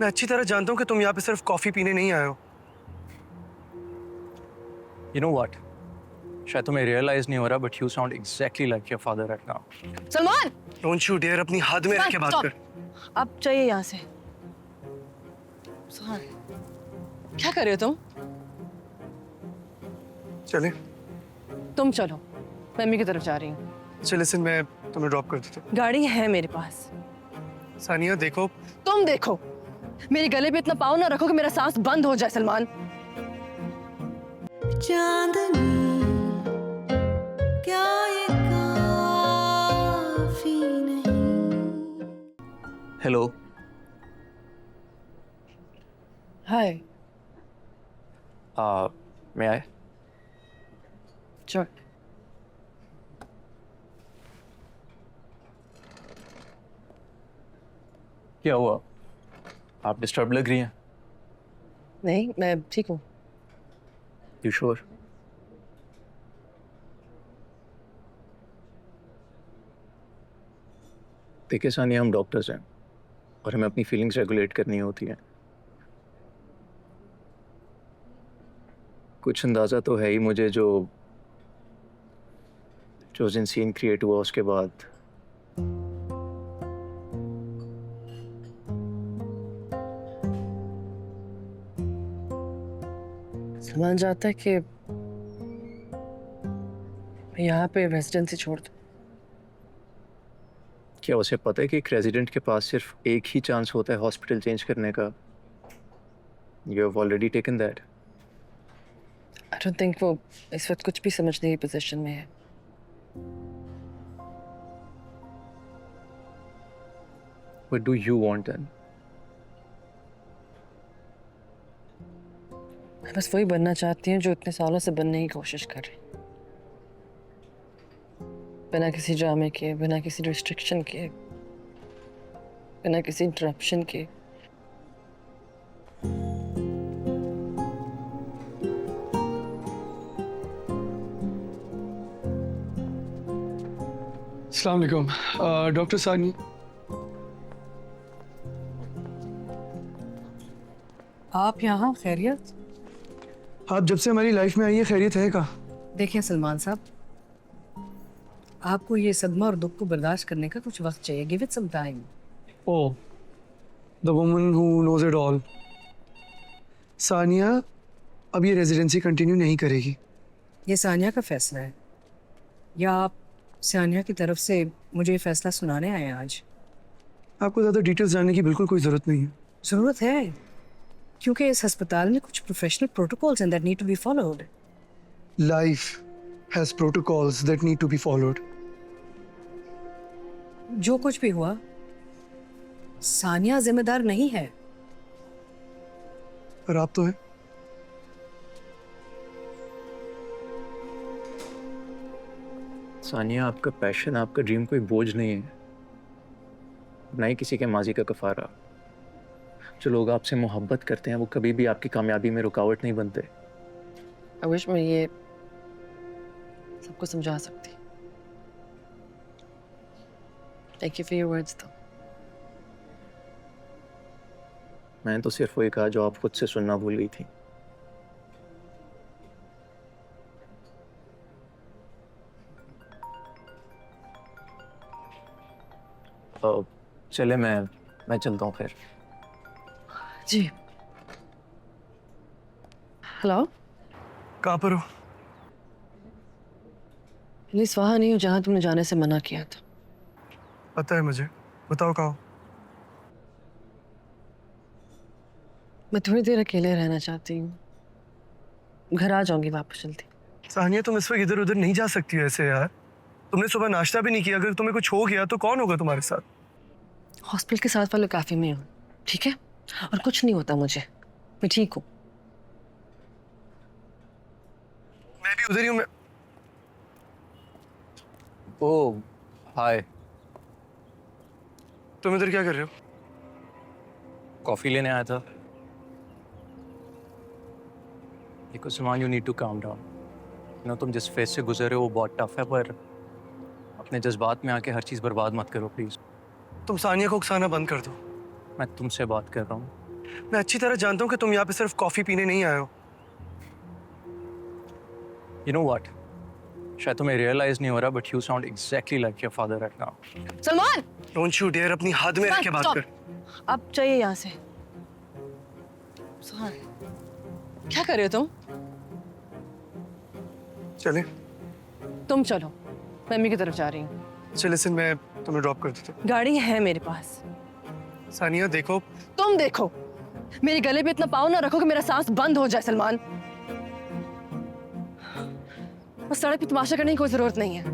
मैं अच्छी तरह जानता हूँ कि तुम यहाँ पे सिर्फ कॉफी पीने नहीं आए हो। You know what? शायद तुम्हें रियलाइज नहीं हो रहा, but you sound exactly like your father right now. Salman, don't you dare अपनी हद में रह के बात stop. कर। अब चाहिए यहाँ से। सलमान, क्या कर रहे हो तुम? चले तुम चलो, मैं अम्मी की तरफ जा रही हूँ। चले सिन, मैं तुम्हें ड्रॉप कर देता हूँ। गाड़ी है मेरे पास। सानिया देखो, तुम देखो, मेरे गले पे इतना पाँव ना रखो कि मेरा सांस बंद हो जाए। सलमान, चांदनी क्या ये काफी नहीं? हेलो। हाय। मैं आए? चल। क्या हुआ? आप डिस्टर्ब लग रही हैं। नहीं, मैं ठीक हूँ। You sure? देखिए सानिया, हम डॉक्टर्स हैं और हमें अपनी फीलिंग्स रेगुलेट करनी होती हैं। कुछ अंदाज़ा तो है ही मुझे जो जिन सीन क्रिएट हुआ उसके बाद। सलमान चाहता है कि मैं यहाँ पे रेजिडेंसी छोड़ दूँ। क्या उसे पता है कि एक रेजिडेंट के पास सिर्फ एक ही चांस होता है हॉस्पिटल चेंज करने का? You have already taken that. I don't think वो इस वक्त कुछ भी समझने की पोजीशन में है। What do you want then? मैं बस वही बनना चाहती हूँ जो इतने सालों से बनने की कोशिश कर रही हूँ, बिना किसी ड्रामे के, बिना किसी रिस्ट्रिक्शन के, बिना किसी इंटरप्शन के। अस्सलाम वालेकुम डॉक्टर सानी। आप यहाँ खैरियत? आप जब से हमारी लाइफ में आई है, खैरियत है का? देखिए सलमान साहब, आपको ये सदमा और दुख को बर्दाश्त करने का कुछ वक्त चाहिए। Give it some time. Oh, the woman who knows it all. Sania अब ये रेजिडेंसी कंटिन्यू नहीं करेगी। ये सानिया का फैसला है, या आप सानिया की तरफ से मुझे ये फैसला सुनाने आए हैं आज? आपको ज़्यादा डिटेल्स जानने की बिल्कुल कोई ज़रूरत नहीं है। ज़रूरत है, क्योंकि इस अस्पताल में कुछ प्रोफेशनल प्रोटोकॉल्स हैं that need to be followed. Life has protocols that need to be followed. जो कुछ भी हुआ, सानिया जिम्मेदार नहीं है। पर आप तो हैं। सानिया, आपका पैशन, आपका ड्रीम कोई बोझ नहीं है, ना ही किसी के माजी का कफारा। जो लोग आपसे मोहब्बत करते हैं वो कभी भी आपकी कामयाबी में रुकावट नहीं बनते। आई विश मैं ये सबको समझा सकती। Thank you for your words though. मैंने तो सिर्फ वही कहा जो आप खुद से सुनना भूल गई थी। चले, मैं चलता हूँ फिर। जी। हेलो, कहाँ पर हो? प्लीज वहाँ नहीं हूँ जहाँ तुमने जाने से मना किया था। पता है मुझे, बताओ कहाँ हो? मैं थोड़ी देर अकेले रहना चाहती हूँ, घर आ जाऊंगी वापस जल्दी। सानिया तुम इस वक्त इधर उधर नहीं जा सकती हो ऐसे यार। तुमने सुबह नाश्ता भी नहीं किया। अगर तुम्हें कुछ हो गया तो कौन होगा तुम्हारे साथ? हॉस्पिटल के साथ वाले कैफे में हूँ, ठीक है? और कुछ नहीं होता मुझे, मैं ठीक हूँ। मैं भी उधर ही हूँ। मैं ओह हाय। तुम इधर क्या कर रहे हो? कॉफी लेने आया था। देखो Salman, you need to calm down. तुम जिस फेज से गुजर रहे हो वो बहुत टफ है, पर अपने जज्बात में आके हर चीज़ बर्बाद मत करो प्लीज़। तुम सानिया को उकसाना बंद कर दो। मैं तुमसे बात कर रहा हूँ। मैं अच्छी तरह जानता हूँ कि तुम यहाँ पे सिर्फ कॉफी पीने नहीं आए हो। You know what? शायद तुम्हें रियलाइज नहीं हो रहा, but you sound exactly like your father right now. Salman don't you dare अपनी हद में रह के बात stop. कर। अब चाहिए यहाँ से। सलमान, क्या कर रहे हो तुम? चले तुम चलो, मैं अम्मी की तरफ जा रही हूँ। चल लिसन, मैं तुम्हें ड्रॉप कर देता हूँ। गाड़ी है मेरे पास। सानिया देखो, तुम देखो, मेरे गले पे इतना पाँव ना रखो कि मेरा सांस बंद हो जाए सलमान। बस सड़क पे तमाशा करने की कोई जरूरत नहीं है।